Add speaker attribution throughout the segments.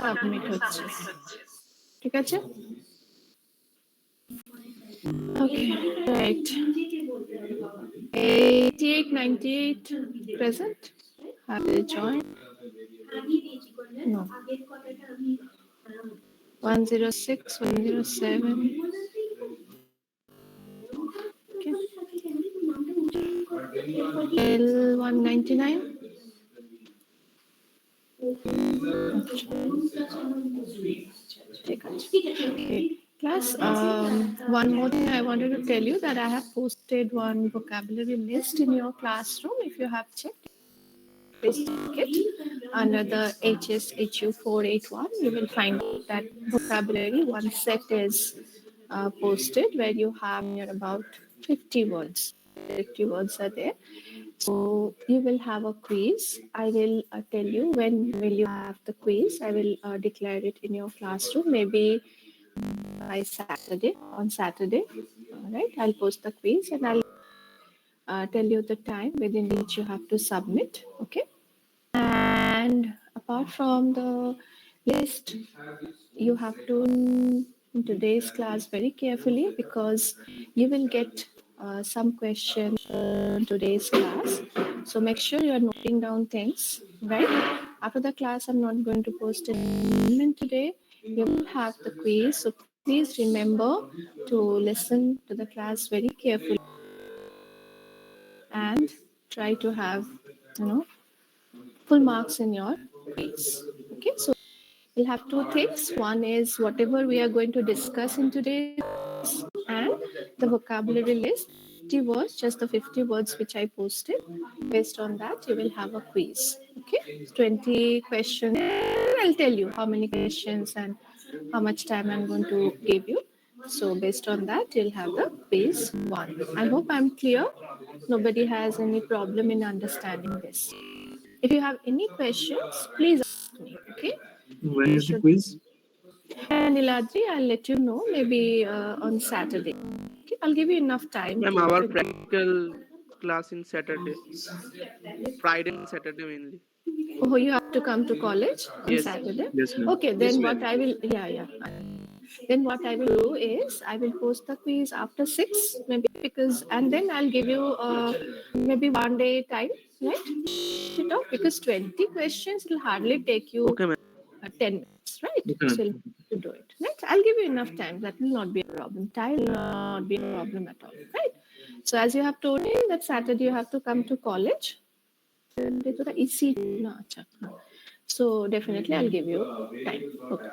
Speaker 1: Submit হচ্ছে, ঠিক আছে? ওকে, right. 8898 present. Have they joined? No. 106, 107. Okay. L199. Okay. Class, one more thing I wanted to tell you that I have posted one vocabulary list in your classroom. If you have checked, please check it under the HSHU 481. You will find that vocabulary. One set is posted where you have near about 50 words. 50 words are there. So you will have a quiz. I will tell you when will you have the quiz. I will declare it in your classroom. Maybe by Saturday. On Saturday, right? I'll post the quiz and I'll tell you the time within which you have to submit. Okay. And apart from the list, you have to in today's class very carefully because you will get some questions in today's class. So make sure you are noting down things, right? After the class, I'm not going to post an assignment today. You will have the quiz. So please remember to listen to the class very carefully and try to have, you know, full marks in your quiz. Okay, so we'll have two things. One is whatever we are going to discuss in today, and the vocabulary list. 50 words, just the 50 words which I posted. Based on that, you will have a quiz. Okay, 20 questions. I'll tell you how many questions and how much time I'm going to give you. So based on that, you'll have the quiz one. I hope I'm clear. Nobody has any problem in understanding this. If you have any questions, please ask me. Okay.
Speaker 2: When is the quiz?
Speaker 1: And Niladri, I'll let you know maybe on Saturday. Okay, I'll give you enough time.
Speaker 2: Ma'am, our practical class in Saturday, Friday and Saturday mainly.
Speaker 1: Oh, you have to come to college on
Speaker 2: Yes.
Speaker 1: Saturday?
Speaker 2: Yes, ma'am.
Speaker 1: Okay, then what I will, yeah. Then what I will do is I will post the quiz after 6, maybe because, and then I'll give you maybe one day time, right? To talk because 20 questions will hardly take you
Speaker 2: Okay, ma'am.
Speaker 1: 10 minutes, right?
Speaker 2: Okay,
Speaker 1: So
Speaker 2: ma'am.
Speaker 1: you'll have to do it, right? I'll give you enough time. That will not be a problem. Time will not be a problem at all, right? So as you have told me that Saturday you have to come to college. So definitely I'll give you time. Okay.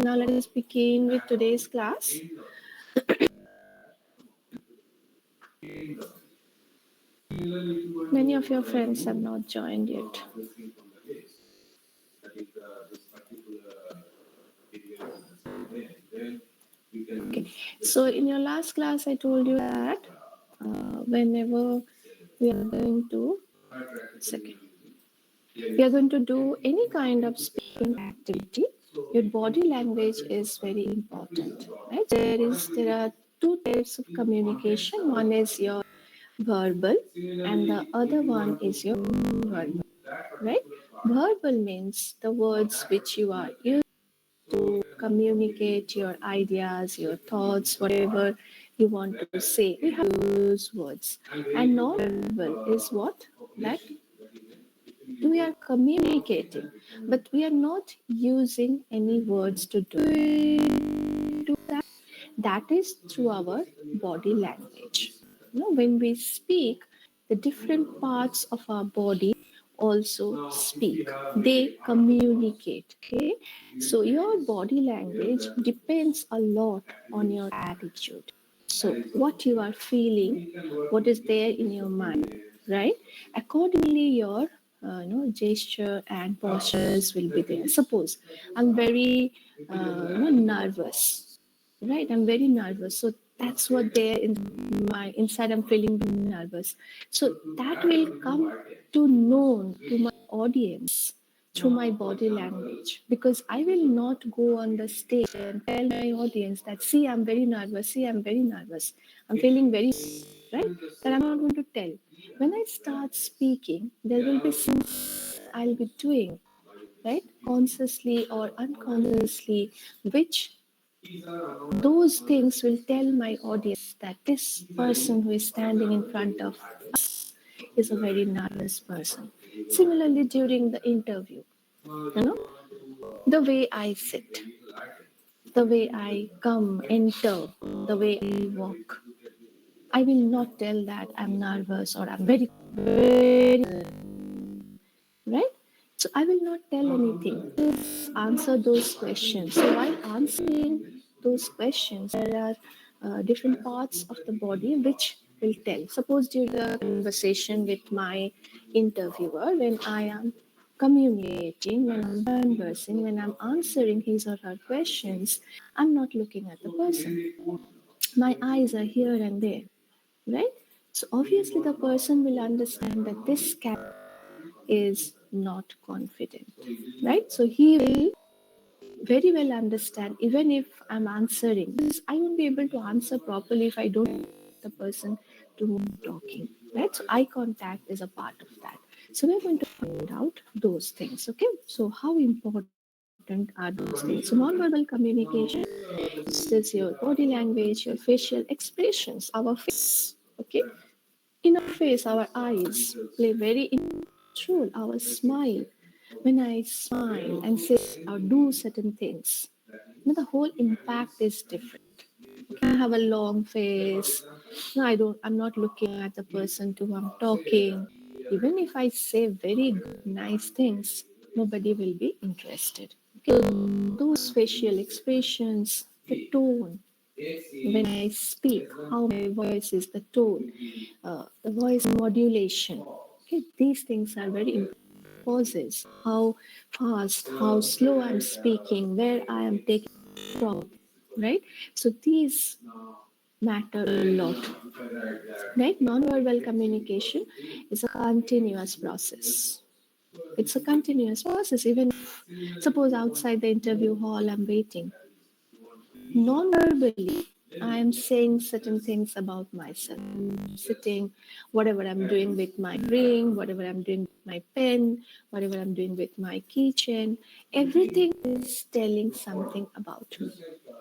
Speaker 1: Now let us begin with today's class. Many of your friends have not joined yet. Okay. So in your last class, I told you that whenever we are going to we are going to do any kind of speaking activity, your body language is very important, right? There are two types of communication. One is your verbal, and the other one is your non-verbal, right? Verbal means the words which you are using to communicate your ideas, your thoughts, whatever you want to say. We have to use words. And non-verbal is what? That we are communicating, but we are not using any words to do that. That is through our body language. You know, when we speak, the different parts of our body also speak. They communicate. Okay, so your body language depends a lot on your attitude. So what you are feeling, what is there in your mind, right? Accordingly, your gesture and postures will be there. Suppose I'm very nervous, right? I'm very nervous, so that's what there in my inside. I'm feeling nervous, so that will come to known to my audience through my body language, because I will not go on the stage and tell my audience that, see, I'm very nervous, I'm feeling very, right? That I'm not going to tell. When I start speaking, there will be things I'll be doing, right? Consciously or unconsciously, which those things will tell my audience that this person who is standing in front of us is a very nervous person. Similarly, during the interview, the way I sit, the way I come, enter, the way I walk, I will not tell that I'm nervous or I'm very, right? So I will not tell anything. Just answer those questions. So while answering those questions, there are different parts of the body which will tell. Suppose during a conversation with my interviewer, when I am communicating, when I'm conversing, when I'm answering his or her questions, I'm not looking at the person. My eyes are here and there, right? So obviously the person will understand that this cat is not confident, right? So he will very well understand, even if I'm answering, because I won't be able to answer properly if I don't get the person to whom I'm talking, right? So eye contact is a part of that. So we're going to find out those things, okay? So how important are those things? So nonverbal communication is your body language, your facial expressions, our face, okay? In our face, our eyes play very important role. Our smile, when I smile and say or do certain things, the whole impact is different. Okay, I have a long face. No, I don't. I'm not looking at the person to whom I'm talking. Even if I say very good, nice things, nobody will be interested. Okay, those facial expressions, the tone, when I speak, how my voice is, the tone, the voice modulation. Okay, these things are very important. Pauses, how fast, how slow I'm speaking, where I am taking from, right? So these matter a lot, right? Non-verbal communication is a continuous process. It's a continuous process. Even if, suppose outside the interview hall, I'm waiting. Non-verbally, I am saying certain things about myself. I'm sitting, whatever I'm doing with my ring, whatever I'm doing with my pen, whatever I'm doing with my keychain, everything is telling something about me.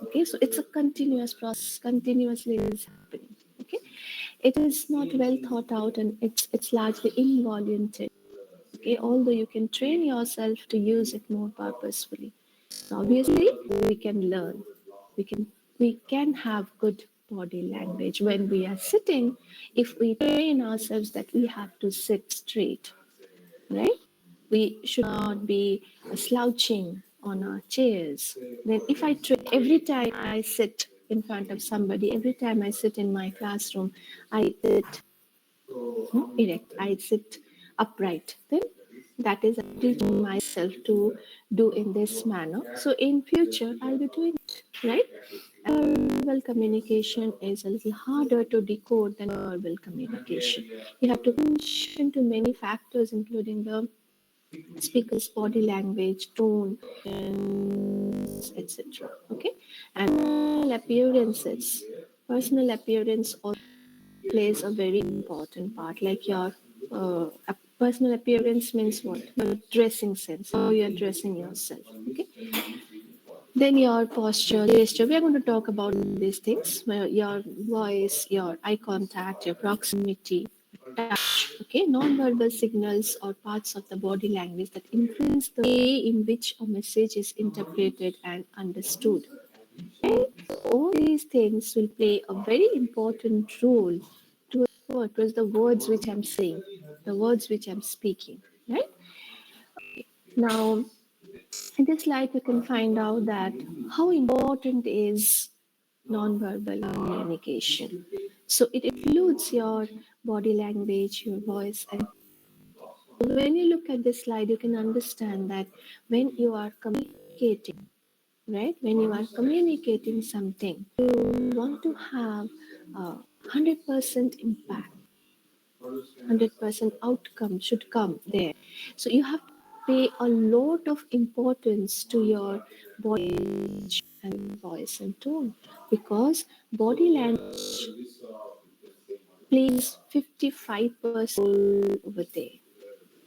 Speaker 1: Okay, so it's a continuous process, continuously it is happening. Okay, it is not well thought out and it's largely involuntary. Okay, although you can train yourself to use it more purposefully. So obviously, we can learn. We can have good body language when we are sitting. If we train ourselves that we have to sit straight, right? We should not be slouching on our chairs. Then, if I train every time I sit in front of somebody, every time I sit in my classroom, I sit erect, I sit upright. Then that is I'm teaching myself to do in this manner. So in future, I'll be doing it, right? Verbal communication is a little harder to decode than verbal communication. You have to pay attention to many factors, including the speaker's body language, tone, and etc. Okay, and personal appearance also plays a very important part. Like your personal appearance means what? Your dressing sense, how you're dressing yourself. Okay, then your posture, gesture. We are going to talk about these things. Your voice, your eye contact, your proximity, touch. Okay, non-verbal signals or parts of the body language that influence the way in which a message is interpreted and understood. And all these things will play a very important role to what was the words which I'm saying, the words which I'm speaking. Right now, in this slide, you can find out that how important is nonverbal communication. So it includes your body language, your voice, and when you look at this slide, you can understand that when you are communicating, right? When you are communicating something, you want to have a 100% impact, 100% outcome should come there. So you have to pay a lot of importance to your body language and voice and tone because body language plays 55% over there,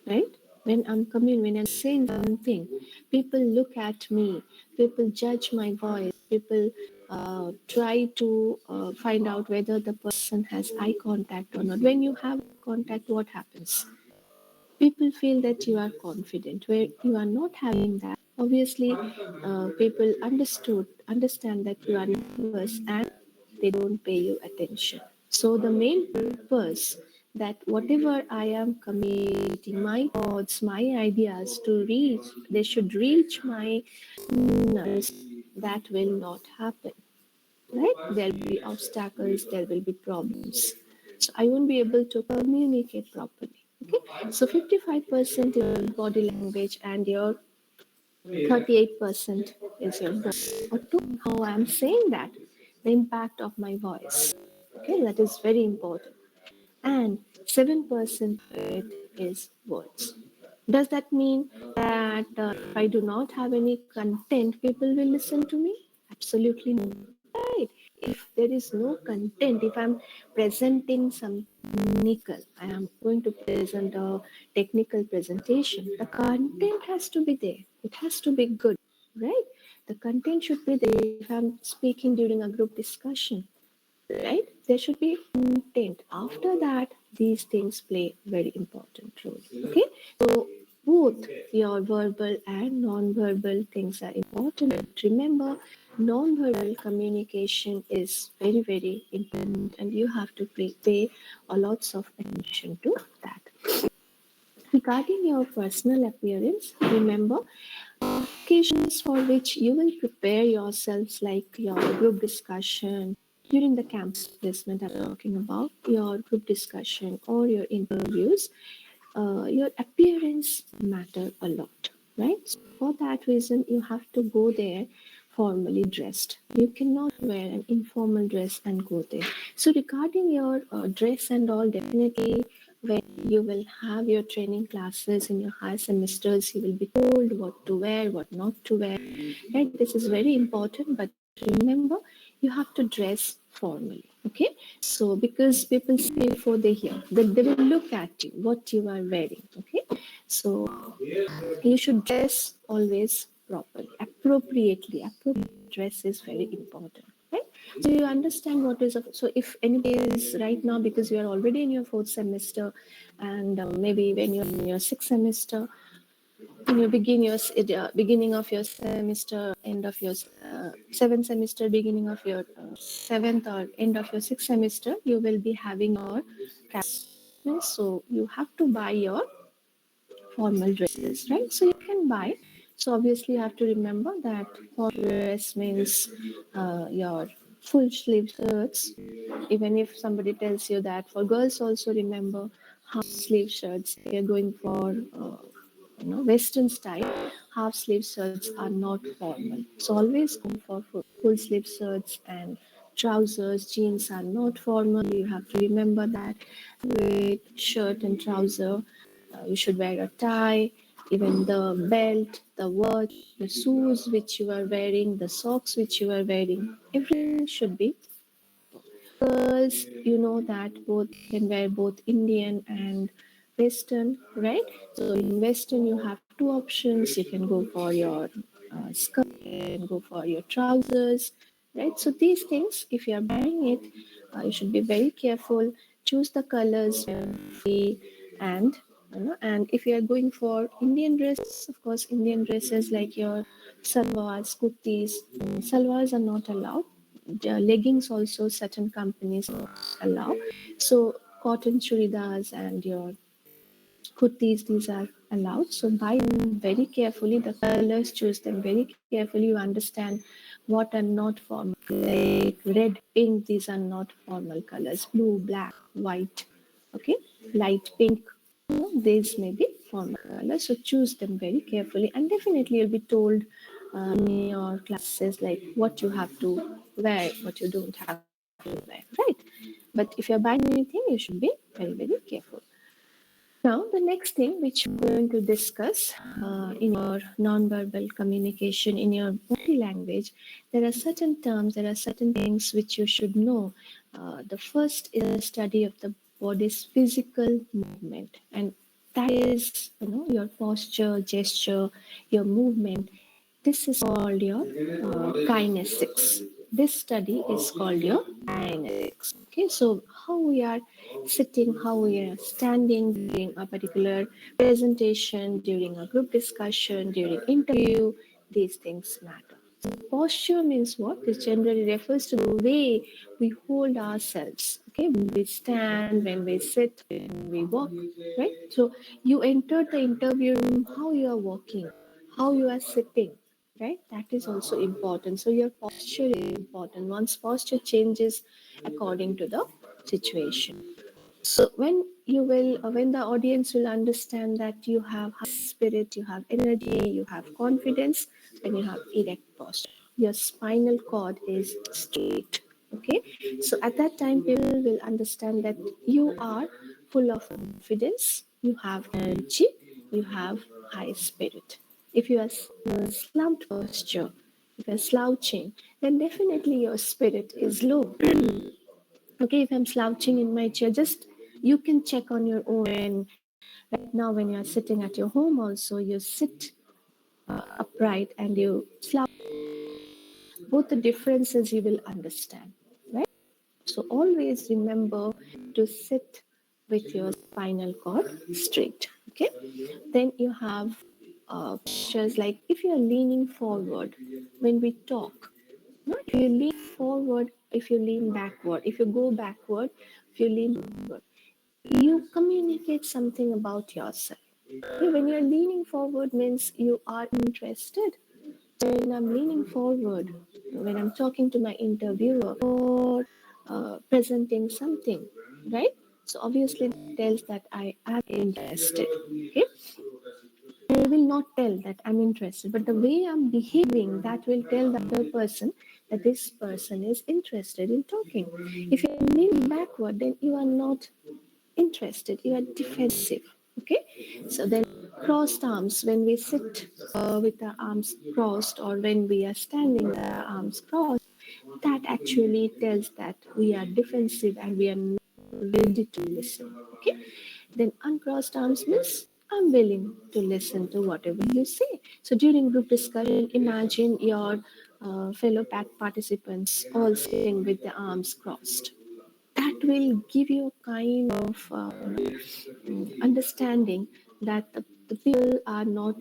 Speaker 1: right? when I'm saying something, people look at me, people judge my voice, people try to find out whether the person has eye contact or not. When you have contact, what happens? People feel that you are confident. Where you are not having that, obviously, people understand that you are nervous and they don't pay you attention. So the main purpose that whatever I am communicating, my thoughts, my ideas to reach, they should reach my nerves. That will not happen, right? There will be obstacles, there will be problems. So I won't be able to communicate properly. Okay, so 55% is your body language and your 38% is your voice. Or two, how I'm saying that, the impact of my voice. Okay, that is very important. And 7% of it is words. Does that mean that if I do not have any content, people will listen to me? Absolutely no. Right. If there is no content, if I'm presenting some technical, I am going to present a technical presentation, the content has to be there. It has to be good, right? The content should be there. If I'm speaking during a group discussion, right? There should be intent. After that, these things play very important role. Okay, so both your verbal and non-verbal things are important. But remember, non-verbal communication is very important, and you have to pay a lots of attention to that. Regarding your personal appearance, remember occasions for which you will prepare yourselves, like your group discussion during the campus placement I'm talking about, your group discussion or your interviews. Your appearance matter a lot, right? So for that reason, you have to go there formally dressed. You cannot wear an informal dress and go there. So regarding your dress and all, definitely when you will have your training classes in your higher semesters, you will be told what to wear, what not to wear. Right? This is very important, but remember, you have to dress formally. Okay, so because people see before they hear, they will look at you, what you are wearing. Okay, so you should dress always properly, appropriately. Appropriate dress is very important, right? So you understand what is so if anybody is right now, because you are already in your fourth semester, and maybe when you're in your sixth semester, when you begin your beginning of your semester, end of your seventh semester, beginning of your seventh or end of your sixth semester, you will be having your class. So you have to buy your formal dresses, right? So you can buy. So obviously you have to remember that formal dress means your full sleeve shirts. Even if somebody tells you that for girls, also remember half sleeve shirts. If you're going for Western style, half sleeve shirts are not formal. So always go for full sleeve shirts, and trousers, jeans are not formal. You have to remember that with shirt and trouser, you should wear a tie. Even the belt, the watch, the shoes which you are wearing, the socks which you are wearing, everything should be. Girls, you know that both can wear both Indian and Western, right? So in Western, you have two options. You can go for your skirt and go for your trousers, right? So these things, if you are buying it, you should be very careful. Choose the colors carefully, and and if you are going for Indian dresses, of course, Indian dresses like your salwars, kurtis, salwars are not allowed. The leggings also certain companies allow. So cotton churidars and your kurtis, these are allowed. So buy them very carefully. The colors, choose them very carefully. You understand what are not formal, like red, pink. These are not formal colors. Blue, black, white. Okay, light pink. These may be formal colors. So choose them very carefully, and definitely you'll be told in your classes like what you have to wear, what you don't have to wear, right? But if you're buying anything, you should be very careful. Now, the next thing which we're going to discuss in your nonverbal communication, in your body language, there are certain terms, there are certain things which you should know. The first is the study of the body's physical movement. And That is, your posture, gesture, your movement. This is called your kinesics. This study is called your kinesics. Okay, so how we are sitting, how we are standing during a particular presentation, during a group discussion, during interview, these things matter. So posture means what? This generally refers to the way we hold ourselves. Okay, when we stand, when we sit, when we walk, right? So you enter the interview room, how you are walking, how you are sitting, right? That is also important. So your posture is important. One's posture changes according to the situation. So when the audience will understand that you have high spirit, you have energy, you have confidence, when you have erect posture, your spinal cord is straight. Okay, so at that time, people will understand that you are full of confidence, you have energy, you have high spirit. If you are in a slumped posture, if you're slouching, then definitely your spirit is low. Okay, if I'm slouching in my chair, just you can check on your own. Right now, when you're sitting at your home, also you sit upright and you slouch. Both the differences you will understand, right? So always remember to sit with your spinal cord straight. Okay, then you have postures like if you are leaning forward when we talk. No, if you lean forward, if you lean backward, if you go backward, if you lean forward, you communicate something about yourself. Okay, when you're leaning forward means you are interested. So when I'm leaning forward, when I'm talking to my interviewer or presenting something, right? So obviously it tells that I am interested. Okay, I will not tell that I'm interested, but the way I'm behaving, that will tell the other person that this person is interested in talking. If you're leaning backward, then you are not interested, you are defensive. Okay, so then crossed arms, when we sit with our arms crossed or when we are standing with our arms crossed, that actually tells that we are defensive and we are not ready to listen. Okay, then uncrossed arms means I'm willing to listen to whatever you say. So during group discussion, imagine your fellow participants all sitting with their arms crossed. That will give you a kind of understanding that the people are not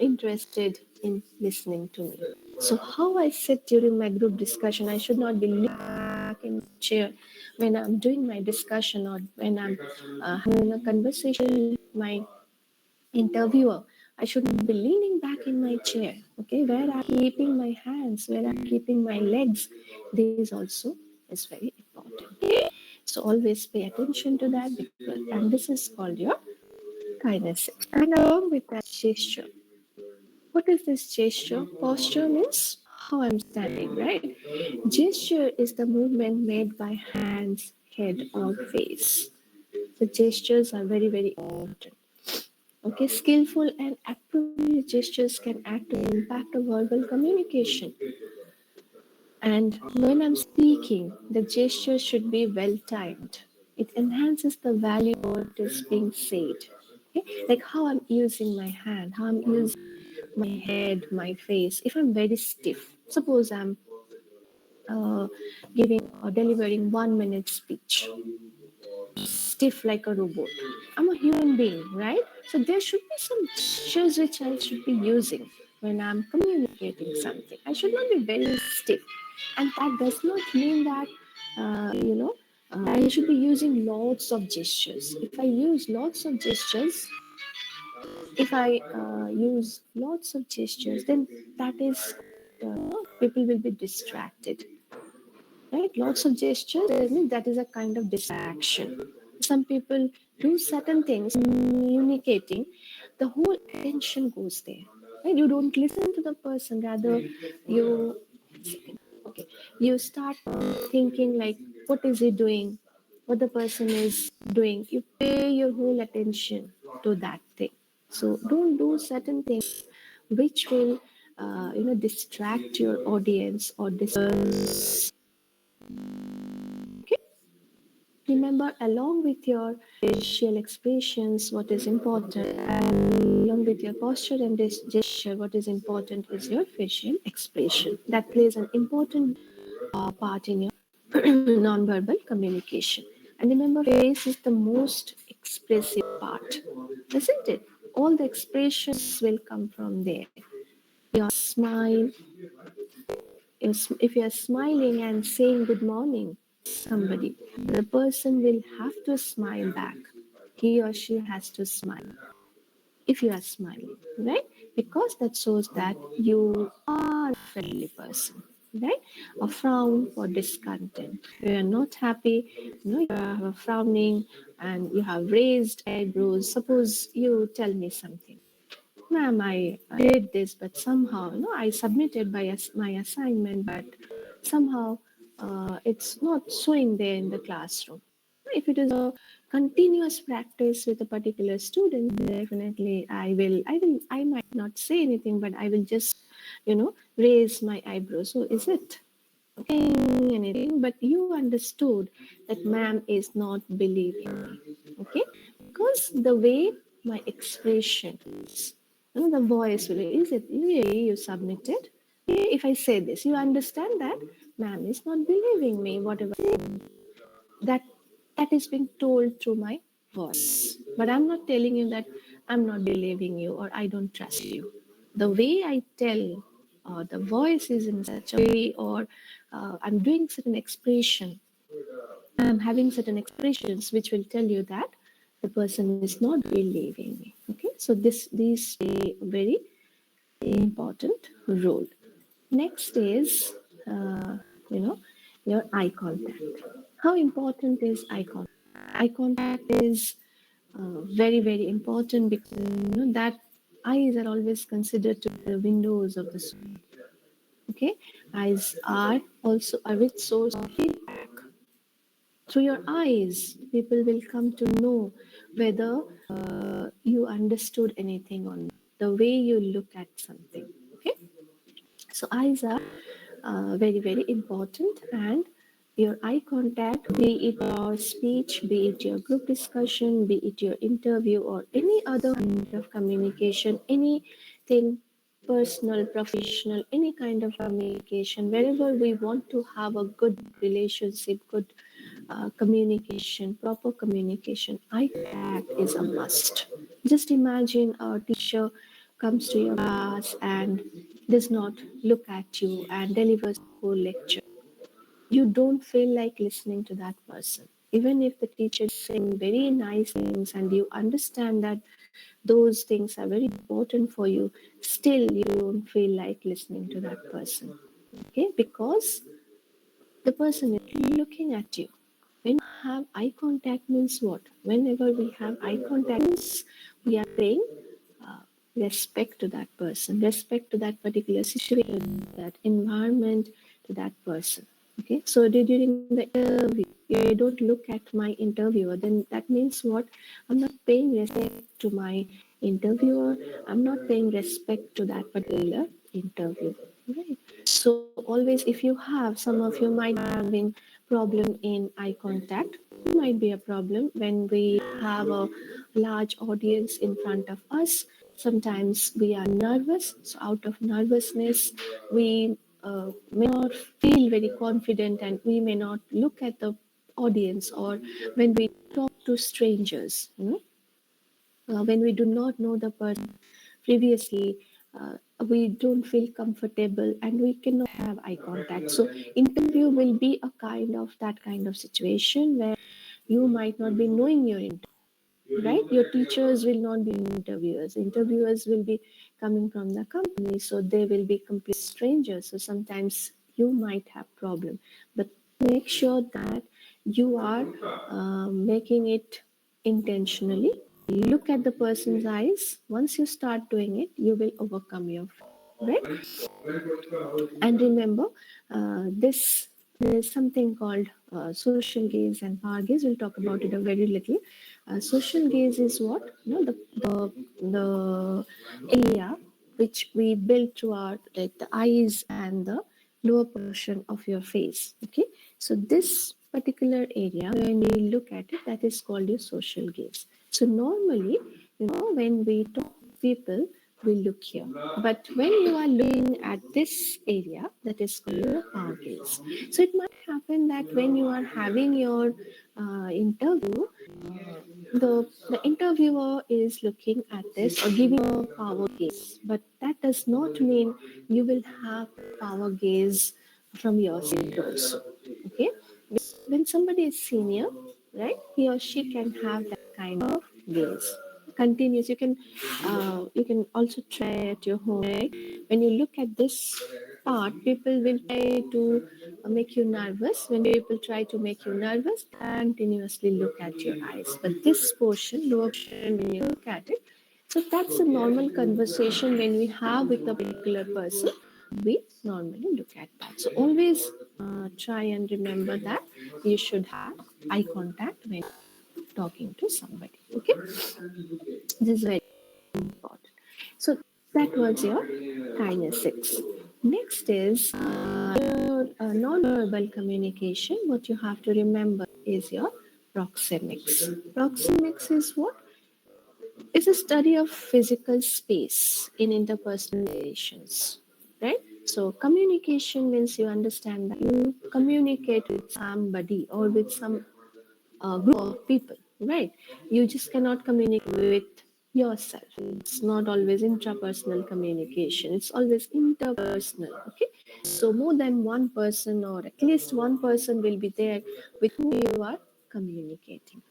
Speaker 1: interested in listening to me. So, how I sit during my group discussion, I should not be leaning back in the chair when I'm doing my discussion or when I'm having a conversation with my interviewer. I shouldn't be leaning back in my chair, okay, where I'm keeping my hands, where I'm keeping my legs. This also is very important. Okay? So always pay attention to that because, and this is called your kinesics. And along with that gesture, what is this gesture? Posture means how I'm standing, right? Gesture is the movement made by hands, head, or face. The gestures are very, very important. Okay, skillful and appropriate gestures can act to impact a verbal communication. And when I'm speaking, the gesture should be well timed. It enhances the value of what is being said. Okay? Like how I'm using my hand, how I'm using my head, my face. If I'm very stiff, suppose I'm uh, giving or delivering 1 minute speech, stiff like a robot. I'm a human being, right? So there should be some gestures which I should be using when I'm communicating something. I should not be very stiff. And that does not mean that, I should be using lots of gestures. If I use lots of gestures, if I use lots of gestures, then that is, people will be distracted, right? Lots of gestures, I mean, that is a kind of distraction. Some people do certain things, communicating, the whole attention goes there. Right? You don't listen to the person, rather you okay. You start thinking like, what is he doing? What the person is doing. You pay your whole attention to that thing. So don't do certain things which will, distract your audience or distract. Okay. Remember, along with your facial expressions, what is important, and along with your posture and gesture, what is important is your facial expression. That plays an important part in your non-verbal communication. And remember, face is the most expressive part, isn't it? All the expressions will come from there. Your smile, if you are smiling and saying good morning to somebody, the person will have to smile back. He or she has to smile if you are smiling, right? Because that shows that you are a friendly person, right? A frown for discontent. You are not happy, you are frowning and you have raised eyebrows. Suppose you tell me something. Ma'am, I did this, but somehow, I submitted my assignment, but somehow it's not showing there in the classroom. If it is a continuous practice with a particular student, definitely I might not say anything, but I will just, raise my eyebrows. So is it saying anything? But you understood that ma'am is not believing me, okay? Because the way my expression is, the voice will, is it really you submitted? If I say this, you understand that ma'am is not believing me, whatever that that is being told through my voice. But I'm not telling you that I'm not believing you or I don't trust you. The way I tell, the voice is in such a way, or I'm doing certain expression, I'm having certain expressions which will tell you that the person is not believing me. Okay, so these play a very important role. Next is, you know, your eye contact. How important is eye contact? Eye contact is very, very important because that eyes are always considered to be the windows of the soul. Okay, eyes are also a rich source of feedback. Through your eyes, people will come to know whether you understood anything or not. The way you look at something. Okay, so eyes are very, very important, and your eye contact, be it your speech, be it your group discussion, be it your interview, or any other kind of communication, anything personal, professional, any kind of communication, wherever we want to have a good relationship, good communication, proper communication, eye contact is a must. Just imagine a teacher comes to your class and does not look at you and delivers a whole lecture. You don't feel like listening to that person. Even if the teacher is saying very nice things and you understand that those things are very important for you, still you don't feel like listening to that person. Okay, because the person is looking at you. When you have eye contact means what? Whenever we have eye contact, means we are paying uh, respect to that person, respect to that particular situation, that environment, to that person. Okay, so during the interview, you don't look at my interviewer, then that means what? I'm not paying respect to my interviewer, I'm not paying respect to that particular interview. Right. So always, if you have, some of you might be having problem in eye contact. It might be a problem when we have a large audience in front of us. Sometimes we are nervous, so out of nervousness, we may not feel very confident and we may not look at the audience, or when we talk to strangers, when we do not know the person previously, we don't feel comfortable and we cannot have eye contact. So interview will be a kind of that kind of situation where you might not be knowing your interview, right? Your teachers will not be interviewers will be coming from the company, so they will be complete strangers. So sometimes you might have problem, but make sure that you are making it intentionally. Look at the person's eyes. Once you start doing it, you will overcome your fear, right? And remember, this there is something called social gaze and power gaze. We'll talk about it a very little. Social gaze is what, the area which we build throughout, like the eyes and the lower portion of your face. Okay, so this particular area, when we look at it, that is called your social gaze. So normally, when we talk to people, we look here. But when you are looking at this area, that is called your power gaze. So it might happen that when you are having your interview, the interviewer is looking at this or giving a power gaze, but that does not mean you will have power gaze from your side also. Okay, when somebody is senior, right, he or she can have that kind of gaze. Continuous. You can also try at your home. Right? When you look at this part, people will try to make you nervous. When people try to make you nervous, continuously look at your eyes. But this portion, lower portion, when you look at it, so that's a normal conversation when we have with a particular person. We normally look at that. So always try and remember that you should have eye contact when talking to somebody. Okay, this is very important. So that was your kinesics. Next is your non-verbal communication. What you have to remember is your proxemics. Proxemics is what? It's a study of physical space in interpersonal relations, right? So communication means you understand that you communicate with somebody or with some group of people, right? You just cannot communicate with yourself. It's not always intrapersonal communication. It's always interpersonal. Okay, so more than one person or at least one person will be there with whom you are communicating.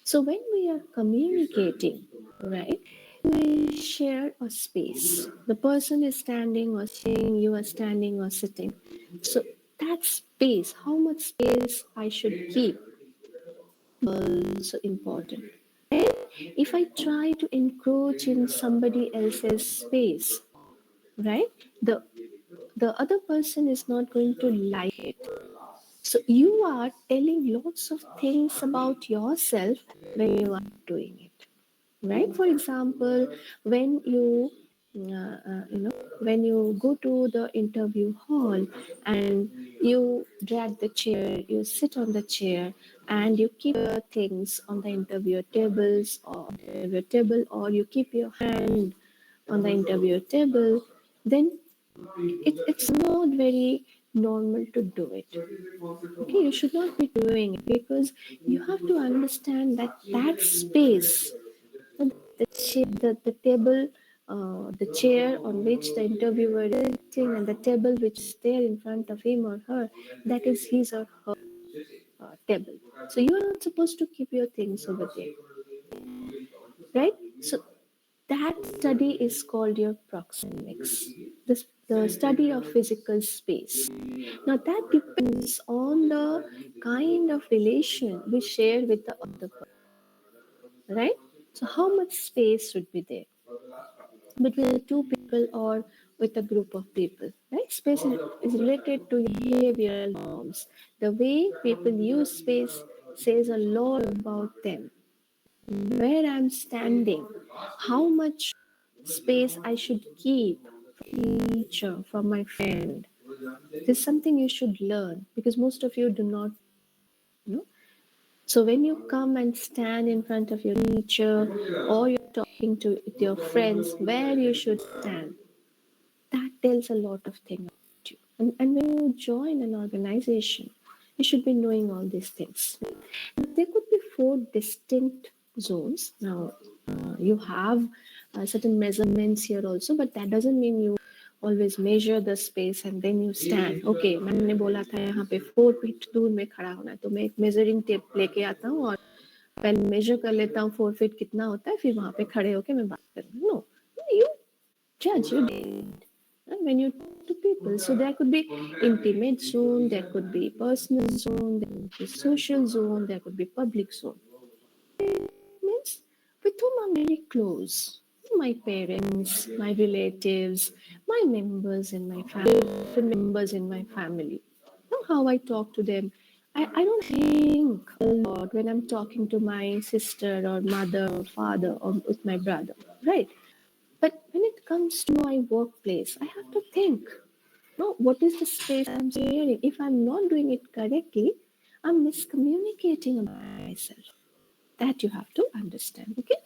Speaker 1: So when we are communicating, right, we share a space. The person is standing or sitting, you are standing or sitting. So that space, how much space I should keep, also important. And if I try to encroach in somebody else's space, right, the other person is not going to like it. So you are telling lots of things about yourself when you are doing it, right? For example, when when you go to the interview hall and you drag the chair, you sit on the chair and you keep your things on the interviewer tables or interviewer table, or you keep your hand on the interviewer table, then it's not very normal to do it. Okay, you should not be doing it because you have to understand that that space, the table, the chair on which the interviewer is sitting, and the table which is there in front of him or her, that is his or her table. So you are not supposed to keep your things over there, right? So that study is called your proxemics, the study of physical space. Now that depends on the kind of relation we share with the other person, right? So how much space should be there between two people or with a group of people, right? Space is related to behavioral norms. The way people use space says a lot about them. Where I'm standing, how much space I should keep for teacher, for my friend. This is something you should learn because most of you do not know. So when you come and stand in front of your teacher or you're talking to with your friends, where you should stand, that tells a lot of things about you. And when you join an organization, you should be knowing all these things. There could be four distinct zones. Now, you have certain measurements here also, but that doesn't mean you always measure the space and then you stand. Okay, मैंने बोला था यहाँ पे 4 feet दूर में खड़ा होना है, तो मैं एक मेजरिंग टेप लेके आता हूँ और पहले मेजर कर लेता हूँ 4 फीट कितना होता है, फिर वहाँ पे खड़े होके मैं बात करूँ. No, you judge, you did. When you talk to people, so there could be intimate zone, there could be personal zone, there could be social zone, there could be public zone. Means with whom I'm very close. My parents, my relatives, my members in my family, members in my family. Know how I talk to them. I don't think a lot when I'm talking to my sister or mother or father or with my brother, right? But when it comes to my workplace, I have to think, no, what is the space I'm sharing? If I'm not doing it correctly, I'm miscommunicating about myself. That you have to understand. Okay.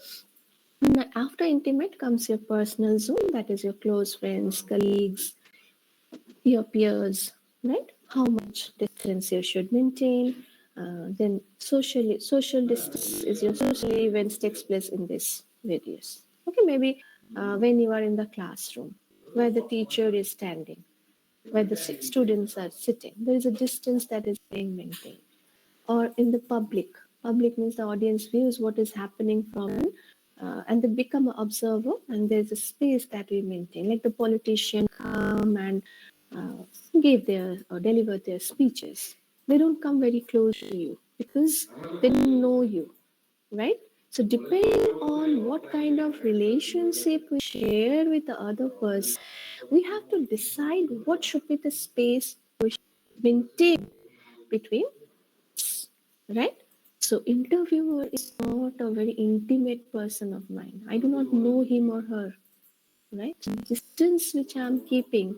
Speaker 1: Now, after intimate comes your personal zone, that is your close friends, colleagues, your peers, right? How much distance you should maintain. Then social distance is your social events takes place in this radius. Okay, maybe when you are in the classroom, where the teacher is standing, where the students are sitting, there is a distance that is being maintained. Or in the public means the audience views what is happening from, and they become an observer, and there's a space that we maintain, like the politician come and uh, give their or deliver their speeches. They don't come very close to you because they don't know you, right? So depending on what kind of relationship we share with the other person, we have to decide what should be the space we should maintain between, right? So interviewer is not a very intimate person of mine. I do not know him or her, right? So distance which I'm keeping,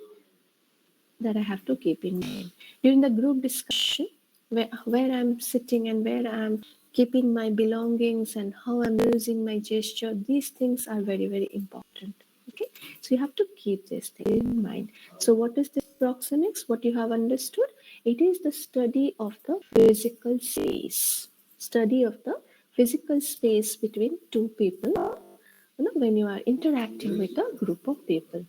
Speaker 1: that I have to keep in mind during the group discussion, where I'm sitting and where I'm keeping my belongings and how I'm using my gesture. These things are very, very important. Okay, so you have to keep this thing in mind. So what is this proxemics? What you have understood? It is the study of the physical space. Study of the physical space between two people. When you are interacting with a group of people.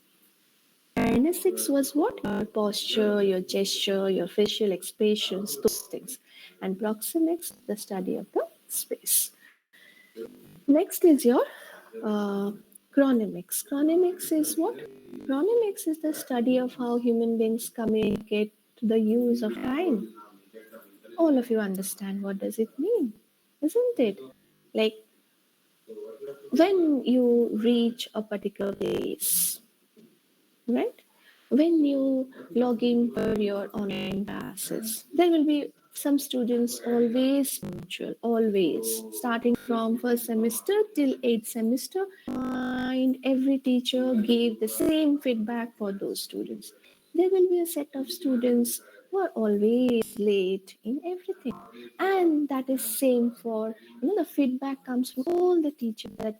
Speaker 1: Kinesics was what? Your posture, your gesture, your facial expressions, those things. And proxemics, the study of the space. Next is your uh, chronemics. Chronemics is what? Chronemics is the study of how human beings communicate to the use of time. All of you understand what does it mean, isn't it? Like when you reach a particular place, right? When you log in for your online classes, there will be some students always punctual, always starting from first semester till eighth semester. And every teacher gave the same feedback for those students. There will be a set of students who are always late in everything, and that is same for, the feedback comes from all the teachers that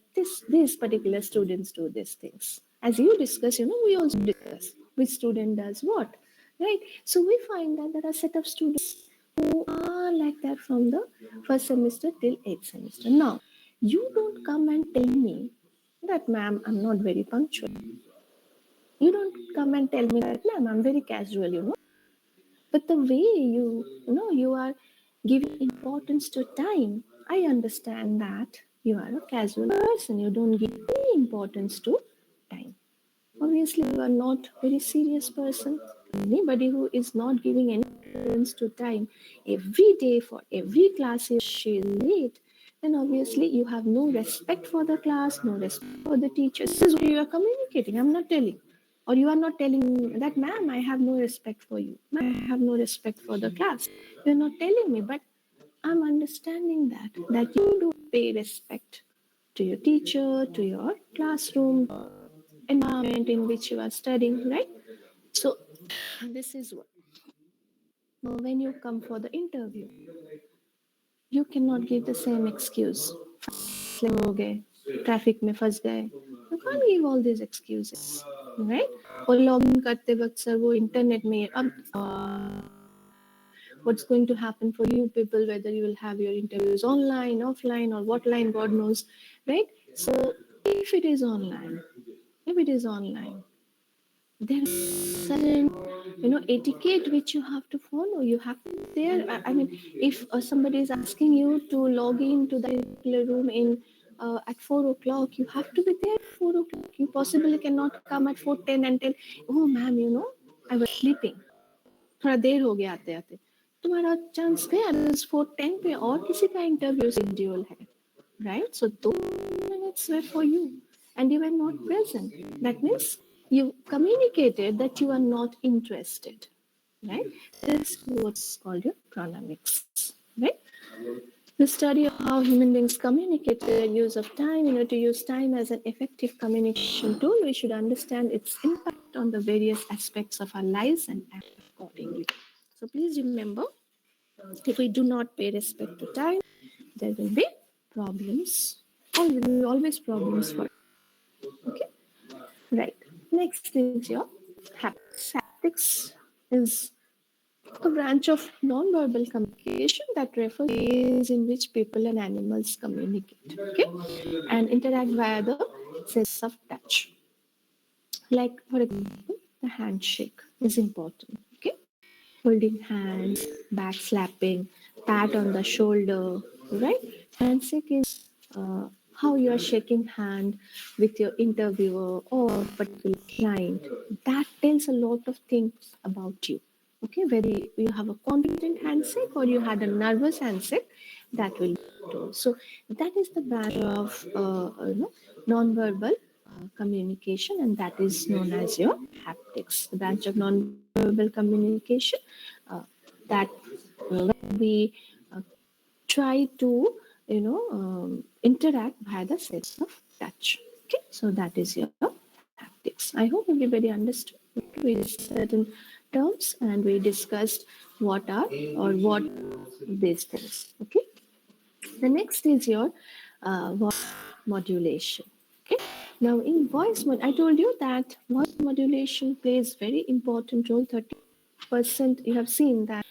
Speaker 1: these particular students do these things. As you discuss, we also discuss which student does what, right? So we find that there are a set of students who are like that from the first semester till eighth semester. Now you don't come and tell me that, ma'am, I'm not very punctual. You don't come and tell me that, ma'am, I'm very casual. But the way you are giving importance to time, I understand that you are a casual person. You don't give any importance to time. Obviously, you are not very serious person. Anybody who is not giving any importance to time every day for every class if she is late, then obviously you have no respect for the class, no respect for the teachers. This is what you are communicating. I'm not telling. Or you are not telling that, ma'am, I have no respect for you. Ma'am, I have no respect for the class. You're not telling me, but I'm understanding that you do pay respect to your teacher, to your classroom, environment in which you are studying, right? So this is what. Now, when you come for the interview, you cannot give the same excuse. Slim हो गए, traffic में फंस गए. You can't give all these excuses, right? और login करते वक्त sir वो internet में अब what's going to happen for you people, whether you will have your interviews online, offline, or what line, God knows, right? So if it is online, there's certain etiquette which you have to follow. You have to be there. I mean, if somebody is asking you to log in to the particular room in at 4 o'clock, you have to be there at 4 o'clock. You possibly cannot come at 4:10 and tell, oh ma'am, I was sleeping, थोड़ा देर हो गया आते आते. तुम्हारा chance गया. 4:10 पे और किसी का इंटरव्यू शेड्यूल है, right? So those minutes were for you, and you were not present. That means you communicated that you are not interested, right? This is what's called your chronamics, right? The study of how human beings communicate, the use of time, to use time as an effective communication tool, we should understand its impact on the various aspects of our lives and act accordingly. So please remember, If we do not pay respect to time, there will be problems. There will be always problems for. Okay, right. Next is your haptics. Haptics is a branch of non-verbal communication that refers to ways in which people and animals communicate, okay, and interact via the sense of touch. Like, for example, the handshake is important, okay? Holding hands, back slapping, pat on the shoulder, right? Handshake is how you are shaking hand with your interviewer or particular client. That tells a lot of things about you. Okay, whether you have a confident handshake or you had a nervous handshake, that will do. So that is the branch of non-verbal communication, and that is known as your haptics. The branch of non-verbal communication that when we uh, try to interact via the sense of touch. Okay, so that is your haptics. I hope everybody understood. We discussed certain terms and we discussed what are or what these things. Okay, the next is your voice modulation. Okay. Now, in I told you that voice modulation plays very important role. 30%. You have seen that,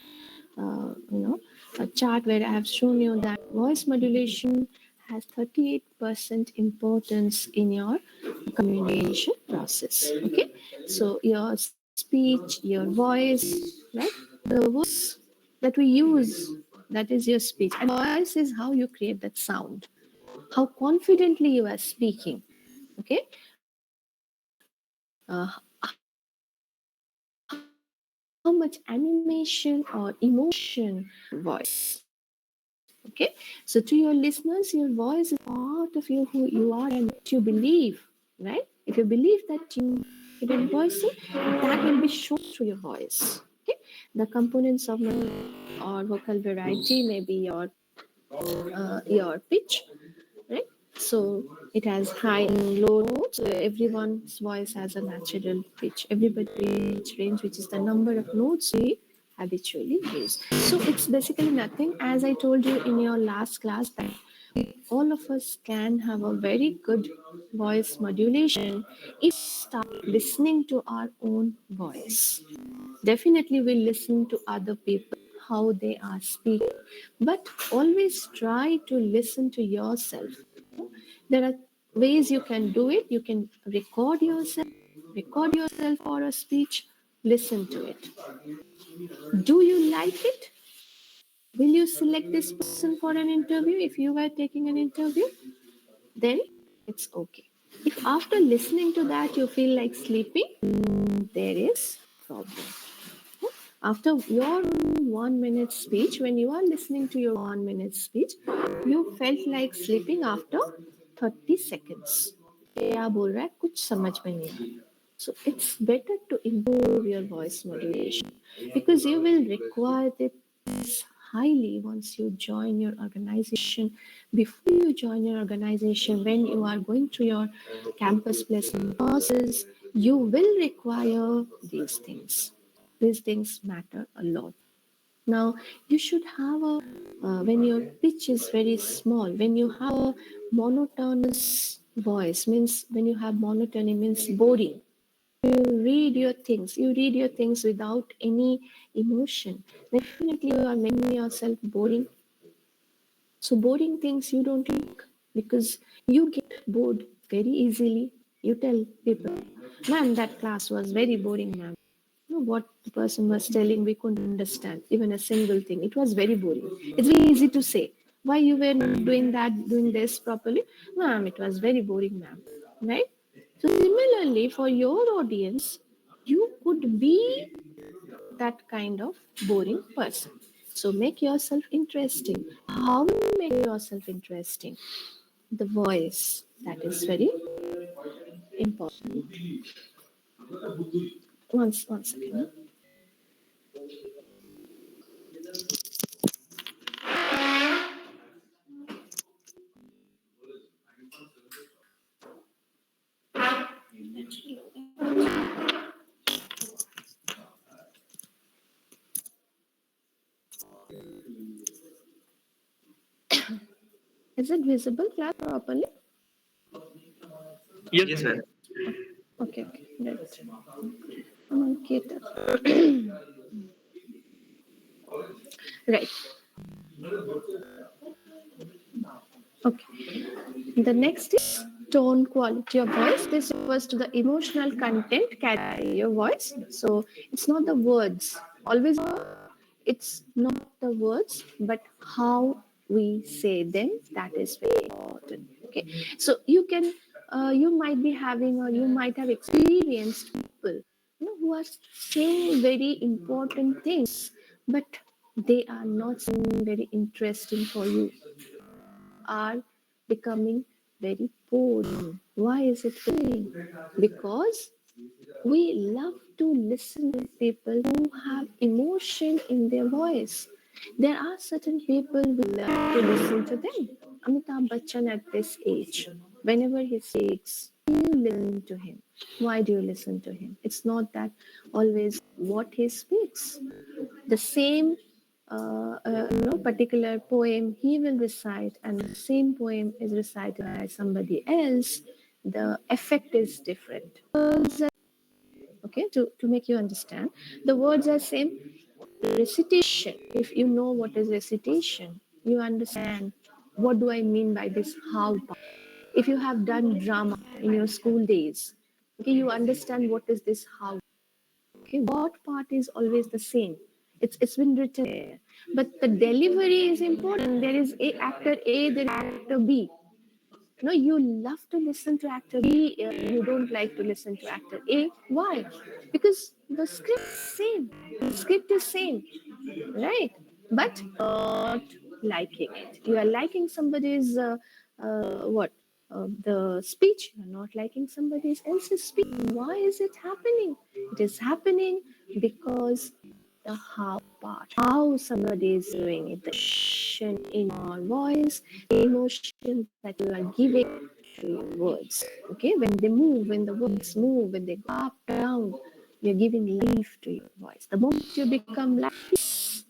Speaker 1: a chart where I have shown you that voice modulation has 38% importance in your communication process. Okay. So your speech, your voice, right? The words that we use, that is your speech. And voice is how you create that sound, how confidently you are speaking. Okay. How much animation or emotion voice. Okay. So to your listeners, your voice is part of you, who you are, and what you believe, right? If you believe that you are voicing, that will be shown through your voice. Okay. The components of or vocal variety may be your pitch, right? So it has high and low notes. Everyone's voice has a natural pitch. Everybody's pitch range, which is the number of notes we habitually use. So it's basically nothing. As I told you in your last class, that all of us can have a very good voice modulation if we start listening to our own voice. Definitely, we listen to other people, how they are speaking, but always try to listen to yourself. There are ways you can do it. You can record yourself for a speech, listen to it. Do you like it? Will you select this person for an interview if you were taking an interview? Then it's okay. If after listening to that you feel like sleeping, there is problem. After your 1 minute speech, when you are listening to your 1 minute speech, you felt like sleeping after 30 seconds. क्या बोल रहा है कुछ समझ में नहीं आ रहा. So it's better to improve your voice modulation because you will require this highly once you join your organization. Before you join your organization, when you are going through your campus placement process, you will require these things. These things matter a lot. Now, you should have when your pitch is very small, when you have a monotonous voice, means when you have monotony, means boring. You read your things without any emotion. Definitely, you are making yourself boring. So, boring things you don't like because you get bored very easily. You tell people, ma'am, that class was very boring, ma'am. You know what the person was telling, we couldn't understand even a single thing. It was very boring. It's very easy to say. Why you were not doing that, doing this properly? Ma'am, it was very boring, ma'am. Right? So similarly, for your audience, you could be that kind of boring person. So make yourself interesting. How will you make yourself interesting? The voice, that is very important. One second. Is it visible class properly?
Speaker 2: Yes, ma'am.
Speaker 1: Okay, okay, right. Okay, right. Okay. The next is tone quality of voice. This refers to the emotional content carried by your voice. So it's not the words. Always, it's not the words, but how we say them. That is very important. Okay. So you might be having, or you might have experienced people, who are saying very important things, but they are not saying very interesting for you, are becoming very boring. Why is it boring? Because we love to listen to people who have emotion in their voice. There are certain people we love to listen to them. Amitabh Bachchan at this age, whenever he speaks, you listen to him. Why do you listen to him? It's not that always what he speaks. The same particular poem he will recite, and the same poem is recited by somebody else, the effect is different. Okay, to make you understand, the words are same. Recitation, if you know what is recitation, you understand what do I mean by this how part. If you have done drama in your school days, okay, you understand what is this how. Okay, what part is always the same? It's been written there, but the delivery is important. There is a actor A, there is actor B. No, you love to listen to actor B. You don't like to listen to actor A. Why? Because the script is same. The script is same, right? But not liking it. You are liking somebody's what? The speech. You are not liking somebody else's speech. Why is it happening? It is happening because the how part, how somebody is doing it, the emotion in your voice, the emotion that you are giving to your words. Okay, when they move, when the words move, when they go up, down, you're giving life to your voice. The moment you become lifeless,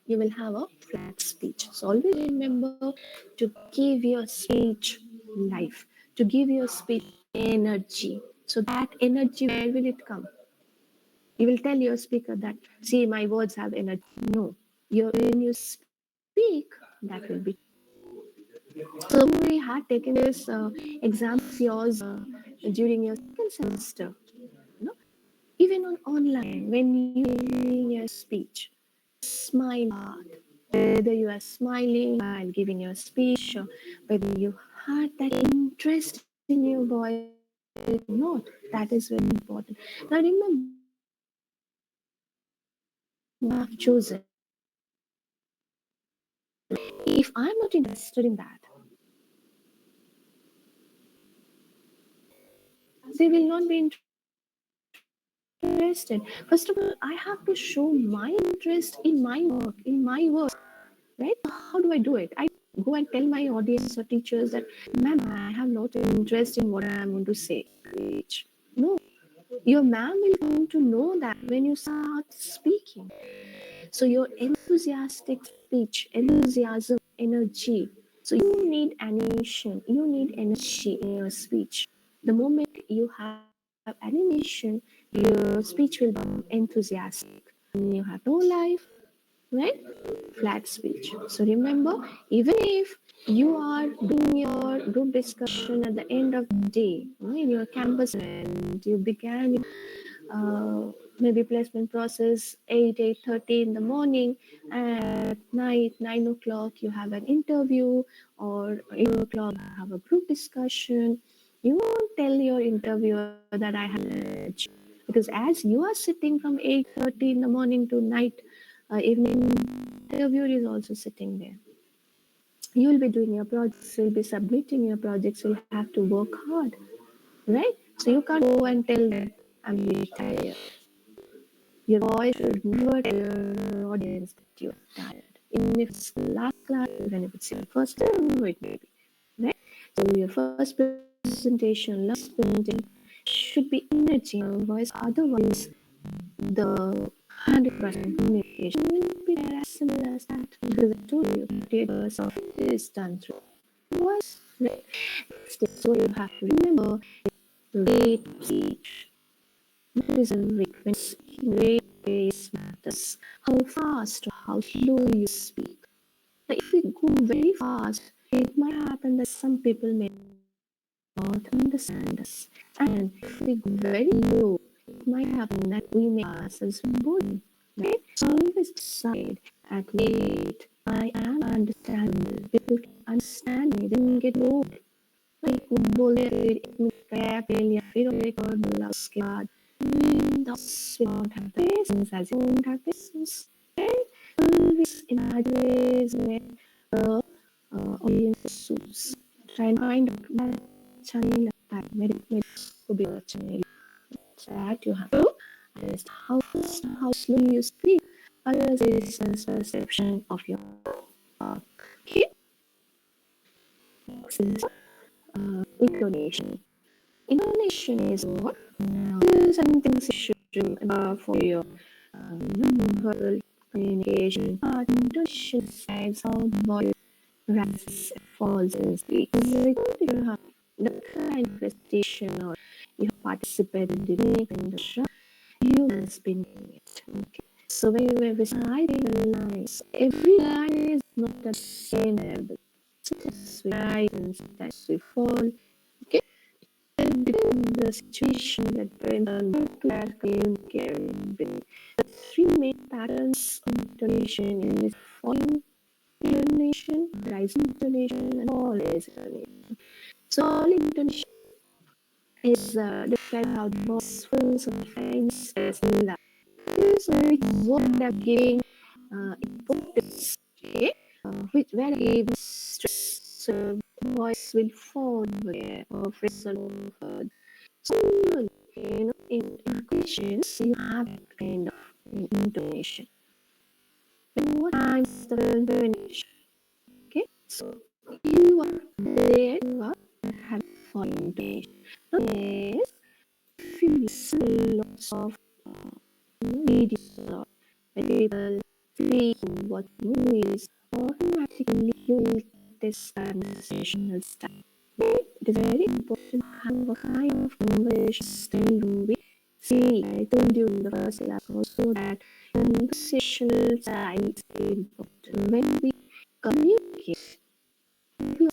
Speaker 1: you will have a flat speech. So always remember to give your speech life, to give your speech energy. So that energy, where will it come? You will tell your speaker that, see, my words have energy. No, when you speak, that will be. So we had taken this exam of yours during your second semester. You know, even on online, when you are giving your speech, smile hard. Whether you are smiling while giving your speech, or whether you had that interest in your voice or not, that is very important. Now remember, you have chosen. If I'm not interested in that, they will not be interested. First of all, I have to show my interest in my work, in my work, right? How do I do it? I go and tell my audience or teachers that, ma'am, I have not interest in what I'm going to say. No, your ma'am will come to know that when you start speaking. So your enthusiastic speech, enthusiasm, energy. So you need animation, you need energy in your speech. The moment you have animation, your speech will become enthusiastic. When you have no life, right? Flat speech. So remember, even if you are doing your group discussion at the end of the day, in your campus, and you began maybe placement process 8:30 in the morning, at night 9 o'clock you have an interview, or 8 o'clock you have a group discussion. You won't tell your interviewer that I have lunch, because as you are sitting from 8:30 in the morning to night evening, interviewer is also sitting there. You will be doing your projects, you'll be submitting your projects, you'll have to work hard, right? So you can't go and tell them, I'm really tired. Your voice should never tell your audience that you're tired. Even if it's the last class, even if it's your first time, it may be, right? So your first presentation, last presentation should be energy in your voice. Otherwise, the 100% communication will be there as simple as that. Because I told you, 38% of it is done through voice, right? So you have to remember the rate of speech. There is a rate when speaking rate matters. How fast or how slow you speak. Now, if we go very fast, it might happen that some people may not understand us. And if we go very low, it might happen that we may pass as boring. Right? So always decide at wait, I am understandable. People can understand me, then get bored. Like वो बोले फिर 1 minute गया ले लिया फिर वो record बोला उसके बाद 10 we don't have patience as you don't have patience, right? Always imagine audience suits. Try and find out that अच्छा नहीं लगता है मेरे को भी अच्छा नहीं लगता. That you have to understand how fast how slow you speak. Others is perception of your okay. Next is intonation. Intonation is what? Certain things you should remember for your non-verbal communication. Intonation describes how the voice rises, falls, and speaks. You have the kind of presentation or you have participated in any kind of show, you must be doing it. Okay. So when you are reciting the lines, every line is not the same level. Sometimes we rise and sometimes we fall. Okay. Depending on the situation that we're in, to that communicating. The three main patterns of intonation is falling intonation, rising intonation, and falling intonation. So falling intonation is describe how the voice fills or defines as loud. So it's what they're giving importance, okay? Where they give stress. So voice will fall there or whistle over. So in questions you have that kind of intonation. But what times the intonation? Okay, so you are there, you are having fun intonation. Yes, if you listen lots of videos or when people speaking what movies, automatically you will get this conversational style. It is very important to have a kind of conversation style we see. I told you in the first class also that conversational style is very important. When we communicate, we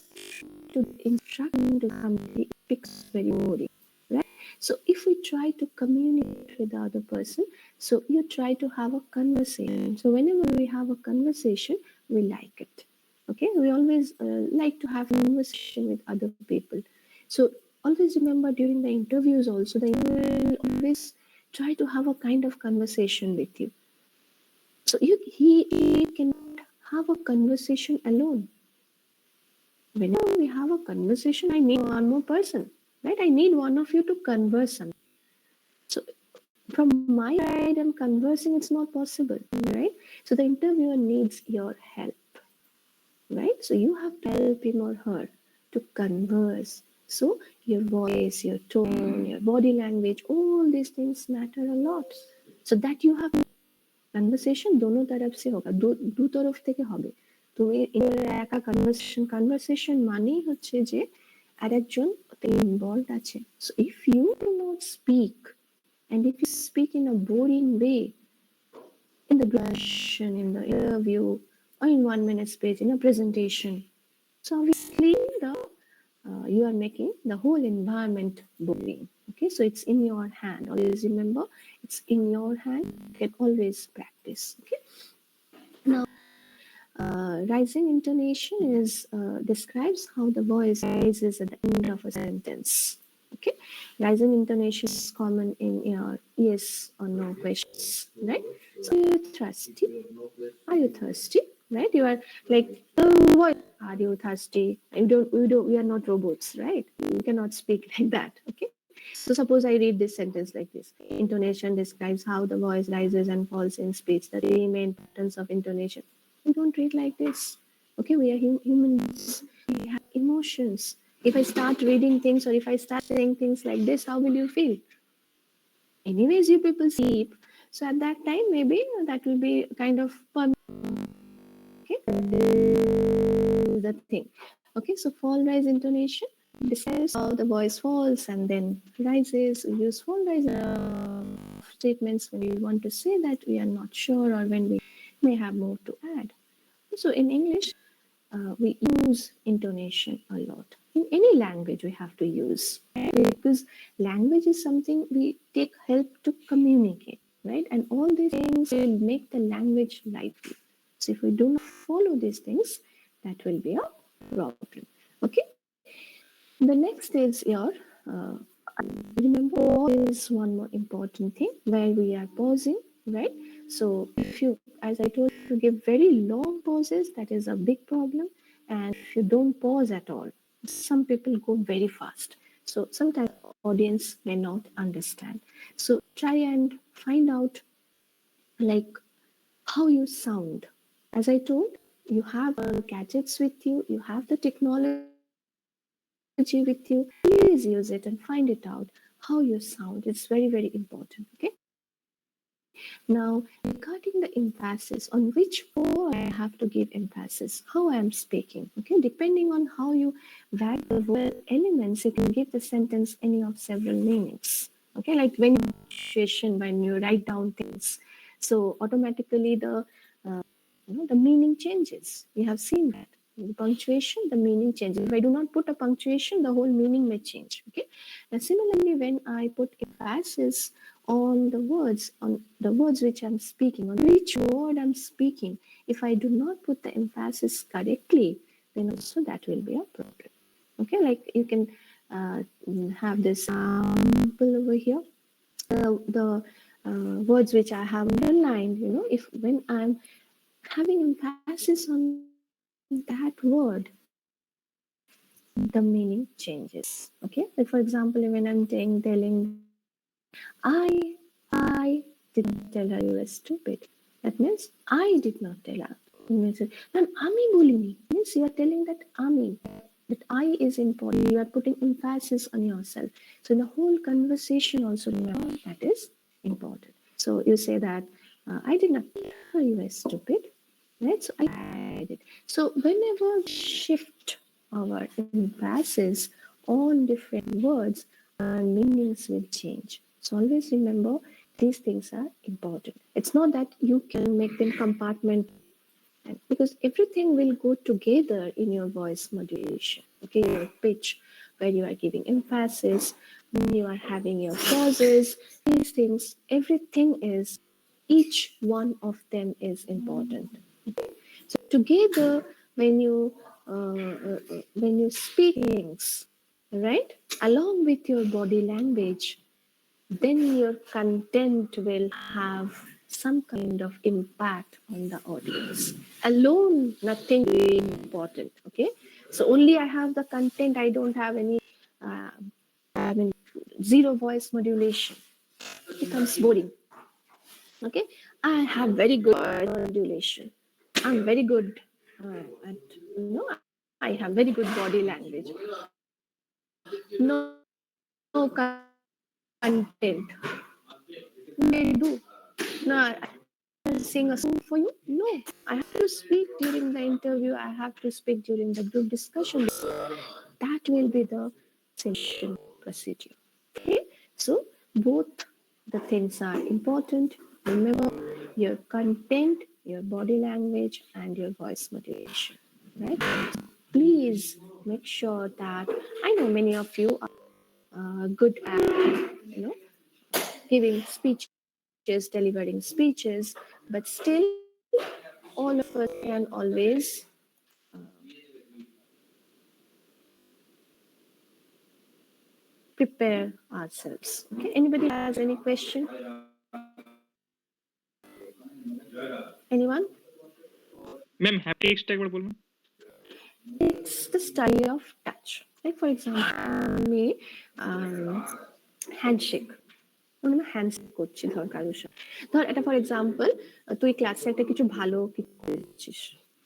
Speaker 1: to instruct to somebody, it becomes very boring, right? So if we try to communicate with the other person, so you try to have a conversation. So whenever we have a conversation, we like it. Okay, we always like to have a conversation with other people. So always remember during the interviews also, the interviewer will always try to have a kind of conversation with you. So he can have a conversation alone. Whenever we have a conversation, I need one more person, right? I need one of you to converse on. So from my side, I'm conversing, it's not possible, right? So the interviewer needs your help, right? So you have to help him or her to converse. So your voice, your tone, your body language, all these things matter a lot. So that you have conversation दोनों तरफ से होगा दो तरफ থেকে হবে তুমি একা conversation মানেই হচ্ছে যে আরেকজন involved আছে. So if you do not speak and if you speak in a boring way in the discussion, in the interview, or in 1 minute speech, in a presentation, so obviously you are making the whole environment boring. Okay, so it's in your hand. Always remember, it's in your hand. You can always practice. Okay. Now, rising intonation is describes how the voice rises at the end of a sentence. Okay, rising intonation is common in your yes or no questions, right? So, are you thirsty? Are you thirsty? Right? You are like, what? Are you thirsty? We are not robots, right? You cannot speak like that. Okay. So suppose I read this sentence like this. Intonation describes how the voice rises and falls in speech. The three main patterns of intonation. We don't read like this. Okay, we are humans. We have emotions. If I start reading things or if I start saying things like this, how will you feel? Anyways, you people sleep. So at that time, maybe that will be kind of okay. The thing. Okay, so fall rise intonation describes how the voice falls and then rises. We use fall rise statements when we want to say that we are not sure or when we may have more to add. So in English, we use intonation a lot. In any language, we have to use, right? Because language is something we take help to communicate, right? And all these things will make the language lively. So if we do not follow these things, that will be a problem. Okay. The next is your remember pause is one more important thing where we are pausing, right? So if you, as I told you, give very long pauses, that is a big problem. And if you don't pause at all, some people go very fast. So sometimes audience may not understand. So try and find out like how you sound. As I told, you have gadgets with you, you have the technology with you. Please use it and find it out how you sound. It's very, very important. Okay. Now, regarding the emphasis, on which word I have to give emphasis, how I am speaking. Okay, depending on how you value the word elements, you can give the sentence any of several meanings. Okay, like when you punctuation, when you write down things, so automatically the meaning changes. We have seen that. The punctuation, the meaning changes. If I do not put a punctuation, the whole meaning may change. Okay. Now, similarly, when I put emphasis on the words which I'm speaking, on which word I'm speaking, if I do not put the emphasis correctly, then also that will be a problem. Okay, like you can have this example over here. The words which I have underlined, if when I'm having emphasis on that word, the meaning changes. Okay, like for example, when I'm telling that I did not tell her you were stupid. That means I did not tell her. Ma'am, Ami bolini means you are telling that Ami. That I is important. You are putting emphasis on yourself. So in the whole conversation, also remember that is important. So you say that I did not tell her you were stupid. Right? So I did. So whenever we shift our emphasis on different words, our meanings will change. So always remember these things are important. It's not that you can make them compartment because everything will go together in your voice modulation. Okay, your pitch, where you are giving emphasis, when you are having your pauses, these things, everything is, each one of them is important. Okay? So together, when you speak things, right, along with your body language, then your content will have some kind of impact on the audience. Alone, nothing really important. Okay, so only I have the content. I don't have any. Uh, I mean, zero voice modulation. It becomes boring. Okay, I have very good modulation. I'm very good at I have very good body language. No content. What will I do? No, sing a song for you? No, I have to speak during the interview. I have to speak during the group discussion. That will be the selection procedure. Okay, so both the things are important. Remember your content, your body language, and your voice modulation. Right? Please make sure that I know many of you are good at giving speeches, delivering speeches, but still, all of us can always prepare ourselves. Okay, anybody has any question? Anyone?
Speaker 3: Ma'am হ্যাপটিক্সটা একবার বলবেন?
Speaker 1: It's the study of touch. Like for example, me handshake. আমরা handshake করছি ধর কারোর সাথে ধর এটা ফর এক্সাম্পল তুই ক্লাসে একটা কিছু ভালো কিছু করছিস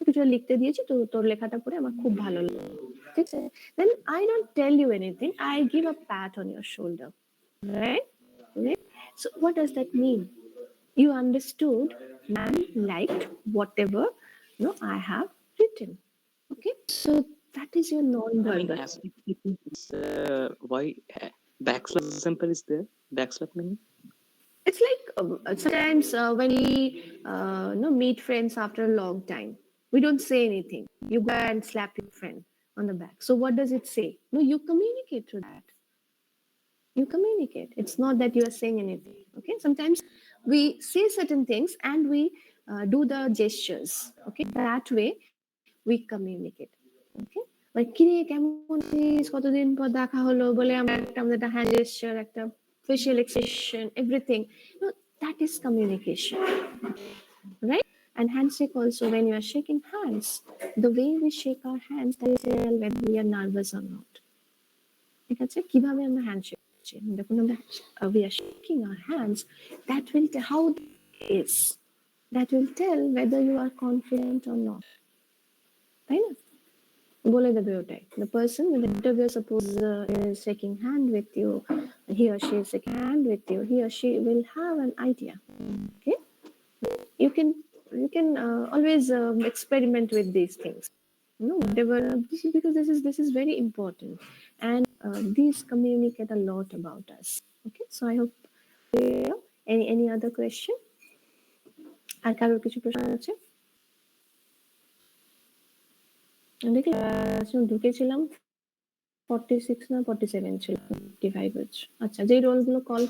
Speaker 1: কিছু লিখতে দিয়েছি তো তোর লেখাটা পড়ে আমার খুব ভালো লাগলো ঠিক আছে then I don't tell you anything I give a pat on your shoulder right so what does that mean you understood and liked whatever I have written okay so That is your
Speaker 4: In
Speaker 1: non-verbal.
Speaker 4: haptic speaking, why backslash example is there? Backslash meaning?
Speaker 1: It's like sometimes when we meet friends after a long time, we don't say anything. You go and slap your friend on the back. So what does it say? No, you communicate through that. You communicate. It's not that you are saying anything. Okay. Sometimes we say certain things and we do the gestures. Okay. That way we communicate. Okay. Like কিরে কেমন আছিস কতদিন পর দেখা হলো বলে আমরা একটা হ্যান্ড জেস্টার একটা facial expression everything. No, that is communication, right? And handshake also, when you are shaking hands, the way we shake our hands that tell whether we are nervous or not. ঠিক আছে কিভাবে আমরা handshake করছি যখন আমরা we are shaking our hands, that will tell how it is, that will tell whether you are confident or not, তাই না? বলে দেবে ওটাই the person with the interview suppose is shaking hand with you, he or she is shaking hand with you, he or she will have an idea. Okay, you can always experiment with these things, whatever, because this is very important, and these communicate a lot about us. Okay, so I hope any other question, আর কারোর কিছু প্রশ্ন আছে? দেখি ঢুকেছিলাম 46 না 47 ছিল 55 হচ্ছে। আচ্ছা, যেই রোলগুলো কল